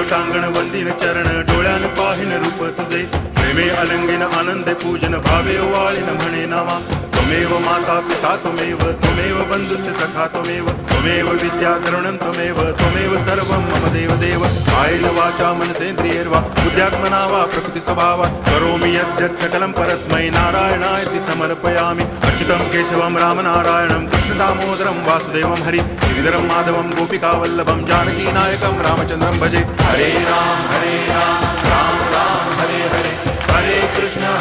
टांगण वंदिन चरण डोळ्यान पाहिन रूप तुझे प्रेमे अलंगिन आनंदे पूजन भावे वाळीन म्हणे नामा त्वमेव माता पिता त्वमेव बंधुश्च सखा त्वमेव विद्या करुणं त्वमेव सर्वं मम देव देव कायेन वाचा मनसेन्द्रियैर्वा बुद्ध्यात्मना वा प्रकृति स्वभावात् करोमि यद्यत् सकलं परस्मै नारायणायति समर्पयामि अच्युतं केशवं रामनारायणं कृष्णदामोदरं वासुदेवं हरि गिरिधरं माधवं गोपिकावल्लभं जानकीनायकं रामचन्द्रं भजे हरे राम राम राम हरे हरे हरे कृष्ण